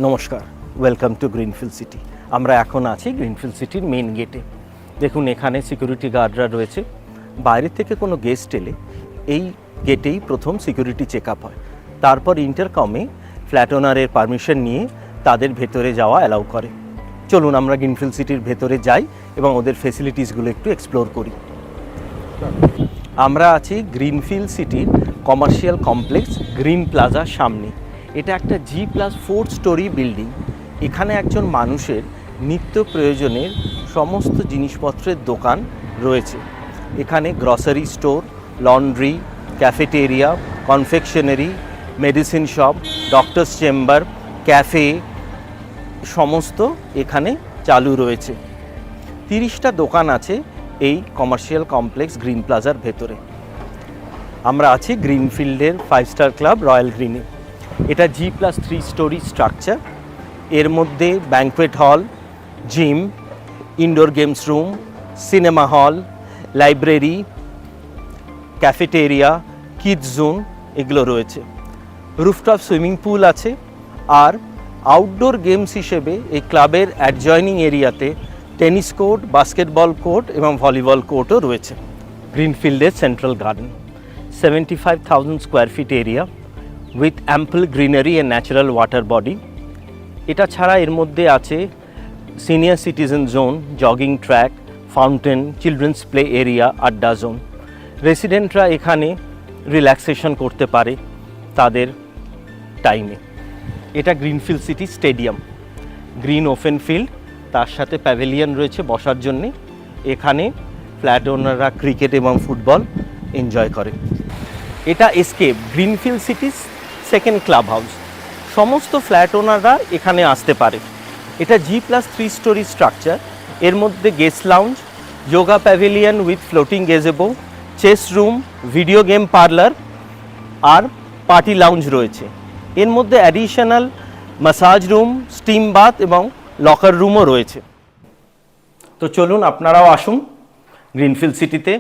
নমস্কার, welcome to greenfield city. আমরা এখন আছি গ্রিনফিল্ড সিটির মেইন গেটে। দেখুন এখানে সিকিউরিটি গার্ডরা রয়েছে। বাইরে থেকে কোনো গেস্ট এলে এই গেটেই প্রথম সিকিউরিটি চেক আপ হয়, তারপর ইন্টারকমে ফ্ল্যাট ওনারের পারমিশন নিয়ে তাদের ভেতরে যাওয়া অ্যালাউ করে। চলুন আমরা গ্রিনফিল্ড সিটির ভেতরে যাই এবং ওদের ফেসিলিটিসগুলো একটু এক্সপ্লোর করি। আমরা আছি গ্রিনফিল্ড সিটির কমার্শিয়াল কমপ্লেক্স গ্রিন প্লাজার সামনে। এটা একটা G+4 স্টোরি বিল্ডিং। এখানে একজন মানুষের নিত্য প্রয়োজনের সমস্ত জিনিসপত্রের দোকান রয়েছে। এখানে grocery store, laundry, cafeteria, confectionery, medicine shop, doctors chamber, cafe সমস্ত এখানে চালু রয়েছে। 30টা দোকান আছে এই কমার্শিয়াল কমপ্লেক্স গ্রিন প্লাজার ভেতরে। আমরা আছি গ্রিনফিল্ডের 5 স্টার ক্লাব রয়্যাল গ্রিনে। এটা G+3 স্টোরি স্ট্রাকচার। এর মধ্যে banquet hall, gym, indoor games room, cinema hall, library, cafeteria, kids zone এগুলো রয়েছে। রুফটপ সুইমিং পুল আছে। আর আউটডোর গেমস হিসেবে এই ক্লাবের অ্যাডজয়নিং এরিয়াতে টেনিস কোর্ট, বাস্কেটবল কোর্ট এবং ভলিবল কোর্টও রয়েছে। গ্রিনফিল্ডের central garden, 75,000 square feet area with ample greenery and natural water body. এটা ছাড়া এর মধ্যে আছে senior citizen zone, jogging track, fountain, children's play area, আড্ডা জোন। রেসিডেন্টরা এখানে রিল্যাক্সেশন করতে পারে তাদের টাইমে। এটা Greenfield City stadium, green open field, তার সাথে প্যাভিলিয়ন রয়েছে বসার জন্যে। এখানে ফ্ল্যাট ওনাররা ক্রিকেট এবং ফুটবল এনজয় করে। এটা এসকেপ, গ্রিনফিল্ড সিটির সেকেন্ড ক্লাব হাউস। সমস্ত ফ্ল্যাট ওনাররা এখানে আসতে পারে। এটা G+3 স্টোরি স্ট্রাকচার। এর মধ্যে guest lounge, yoga pavilion with floating gazebo, chess room, video game parlour আর পার্টি লাউঞ্জ রয়েছে। এর মধ্যে additional massage room, steam bath এবং লকার রুমও রয়েছে। তো চলুন আপনারাও আসুন গ্রিনফিল্ড সিটিতে।